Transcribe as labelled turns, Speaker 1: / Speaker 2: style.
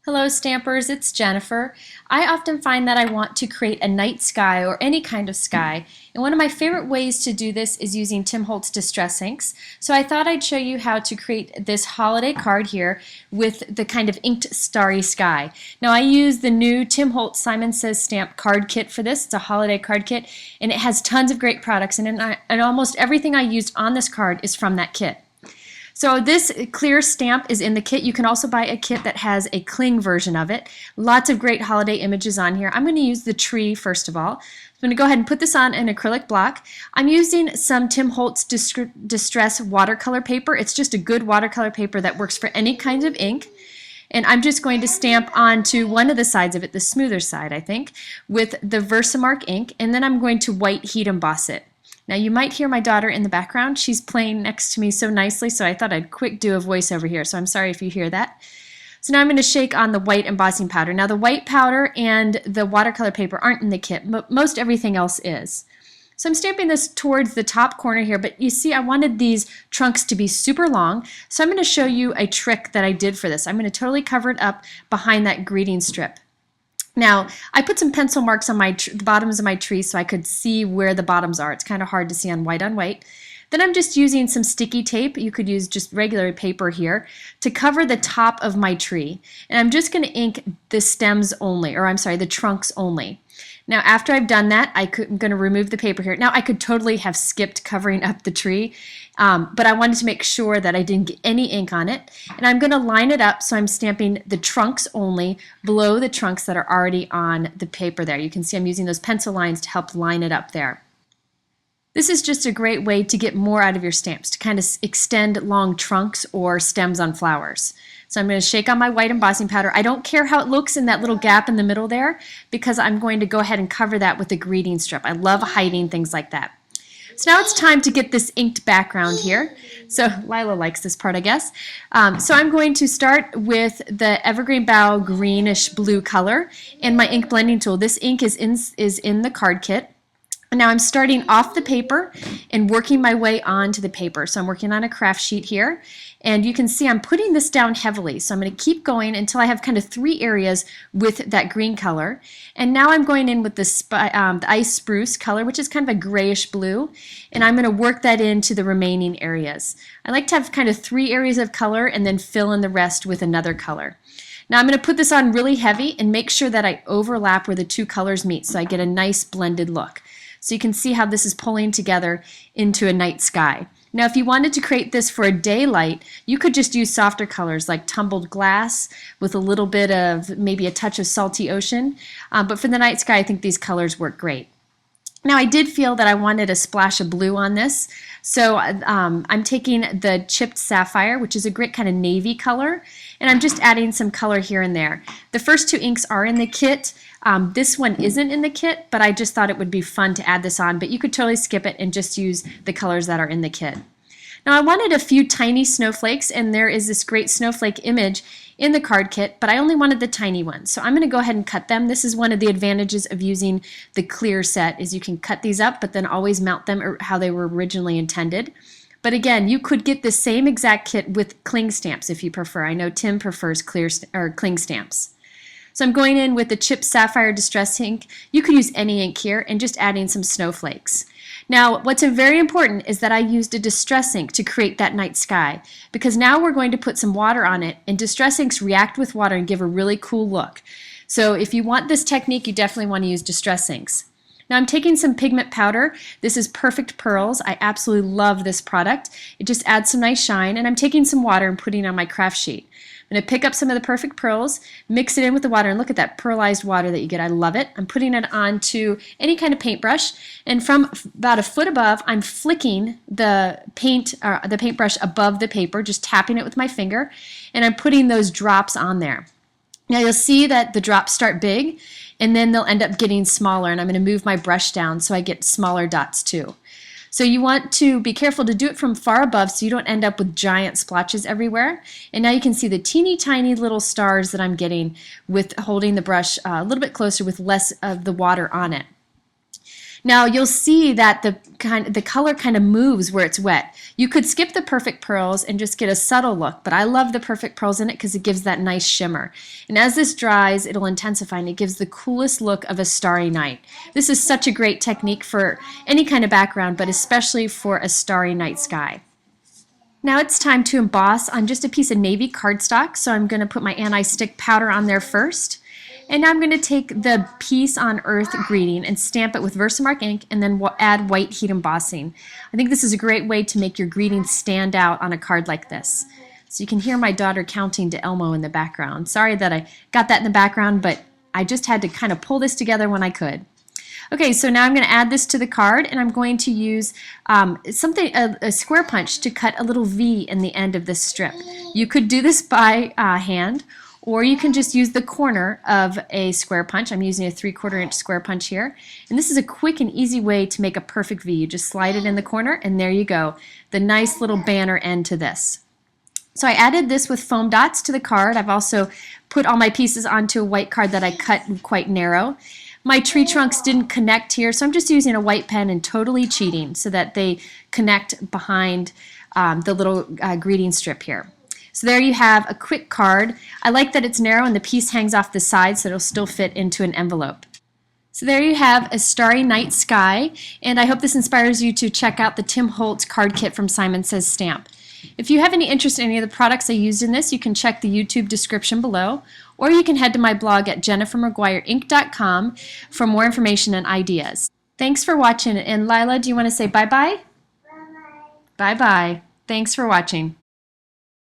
Speaker 1: Hello Stampers, it's Jennifer. I often find that I want to create a night sky or any kind of sky, and one of my favorite ways to do this is using Tim Holtz Distress Inks. So I thought I'd show you how to create this holiday card here with the kind of inked starry sky. Now I use the new Tim Holtz Simon Says Stamp card kit for this. It's a holiday card kit and it has tons of great products, and almost everything I used on this card is from that kit. So this clear stamp is in the kit. You can also buy a kit that has a cling version of it. Lots of great holiday images on here. I'm going to use the tree first of all. I'm going to go ahead and put this on an acrylic block. I'm using some Tim Holtz Distress watercolor paper. It's just a good watercolor paper that works for any kind of ink. And I'm just going to stamp onto one of the sides of it, the smoother side I think, with the Versamark ink, and then I'm going to white heat emboss it. Now you might hear my daughter in the background. She's playing next to me so nicely, so I thought I'd quick do a voiceover here, so I'm sorry if you hear that. So now I'm going to shake on the white embossing powder. Now the white powder and the watercolor paper aren't in the kit, but most everything else is. So I'm stamping this towards the top corner here, but you see I wanted these trunks to be super long, so I'm going to show you a trick that I did for this. I'm going to totally cover it up behind that greeting strip. Now, I put some pencil marks on the bottoms of my tree so I could see where the bottoms are. It's kind of hard to see on white. Then I'm just using some sticky tape. You could use just regular paper here to cover the top of my tree. And I'm just going to ink the stems only, or I'm sorry, the trunks only. Now after I've done that, I'm going to remove the paper here. Now I could totally have skipped covering up the tree, but I wanted to make sure that I didn't get any ink on it. And I'm going to line it up so I'm stamping the trunks only below the trunks that are already on the paper there. You can see I'm using those pencil lines to help line it up there. This is just a great way to get more out of your stamps, to kind of extend long trunks or stems on flowers. So I'm going to shake on my white embossing powder. I don't care how it looks in that little gap in the middle there because I'm going to go ahead and cover that with a greeting strip. I love hiding things like that. So now it's time to get this inked background here. So Lila likes this part, I guess. So I'm going to start with the Evergreen Bough greenish blue color and my ink blending tool. This ink is in the card kit. And now I'm starting off the paper and working my way onto the paper. So I'm working on a craft sheet here, and you can see I'm putting this down heavily. So I'm going to keep going until I have kind of 3 areas with that green color. And now I'm going in with the ice spruce color, which is kind of a grayish blue, and I'm going to work that into the remaining areas. I like to have kind of 3 areas of color and then fill in the rest with another color. Now I'm going to put this on really heavy and make sure that I overlap where the 2 colors meet so I get a nice blended look. So you can see how this is pulling together into a night sky. Now if you wanted to create this for a daylight, you could just use softer colors like tumbled glass with a little bit of maybe a touch of salty ocean. But for the night sky, I think these colors work great. Now I did feel that I wanted a splash of blue on this, so I'm taking the chipped sapphire, which is a great kind of navy color, and I'm just adding some color here and there. The first 2 inks are in the kit. This one isn't in the kit, but I just thought it would be fun to add this on, but you could totally skip it and just use the colors that are in the kit. Now I wanted a few tiny snowflakes, and there is this great snowflake image in the card kit, but I only wanted the tiny ones. So I'm going to go ahead and cut them. This is one of the advantages of using the clear set, is you can cut these up but then always mount them how they were originally intended. But again, you could get the same exact kit with cling stamps if you prefer. I know Tim prefers cling stamps. So I'm going in with the chipped sapphire distress ink. You could use any ink here and just adding some snowflakes. Now what's very important is that I used a distress ink to create that night sky, because now we're going to put some water on it, and distress inks react with water and give a really cool look. So if you want this technique, you definitely want to use distress inks. Now I'm taking some pigment powder. This is Perfect Pearls. I absolutely love this product. It just adds some nice shine, and I'm taking some water and putting it on my craft sheet. I'm going to pick up some of the Perfect Pearls, mix it in with the water, and look at that pearlized water that you get. I love it. I'm putting it onto any kind of paintbrush, and from about a foot above, I'm flicking the paintbrush above the paper, just tapping it with my finger, and I'm putting those drops on there. Now you'll see that the drops start big, and then they'll end up getting smaller, and I'm going to move my brush down so I get smaller dots too. So you want to be careful to do it from far above so you don't end up with giant splotches everywhere. And now you can see the teeny tiny little stars that I'm getting with holding the brush a little bit closer with less of the water on it. Now you'll see that the color kind of moves where it's wet. You could skip the perfect pearls and just get a subtle look, but I love the perfect pearls in it because it gives that nice shimmer. And as this dries, it'll intensify and it gives the coolest look of a starry night. This is such a great technique for any kind of background, but especially for a starry night sky. Now it's time to emboss on just a piece of navy cardstock, so I'm going to put my anti-stick powder on there first. And now I'm going to take the Peace on Earth greeting and stamp it with Versamark ink and then add white heat embossing. I think this is a great way to make your greeting stand out on a card like this. So you can hear my daughter counting to Elmo in the background. Sorry that I got that in the background, but I just had to kind of pull this together when I could. Okay, so now I'm going to add this to the card, and I'm going to use a square punch to cut a little V in the end of this strip. You could do this by hand, or you can just use the corner of a square punch. I'm using a 3/4 inch square punch here. And this is a quick and easy way to make a perfect V. You just slide it in the corner, and there you go. The nice little banner end to this. So I added this with foam dots to the card. I've also put all my pieces onto a white card that I cut quite narrow. My tree trunks didn't connect here, so I'm just using a white pen and totally cheating so that they connect behind the little greeting strip here. So there you have a quick card. I like that it's narrow and the piece hangs off the side so it'll still fit into an envelope. So there you have a starry night sky, and I hope this inspires you to check out the Tim Holtz card kit from Simon Says Stamp. If you have any interest in any of the products I used in this, you can check the YouTube description below, or you can head to my blog at jennifermcguireinc.com for more information and ideas. Thanks for watching, and Lila, do you want to say bye-bye? Bye-bye. Bye-bye. Thanks for watching.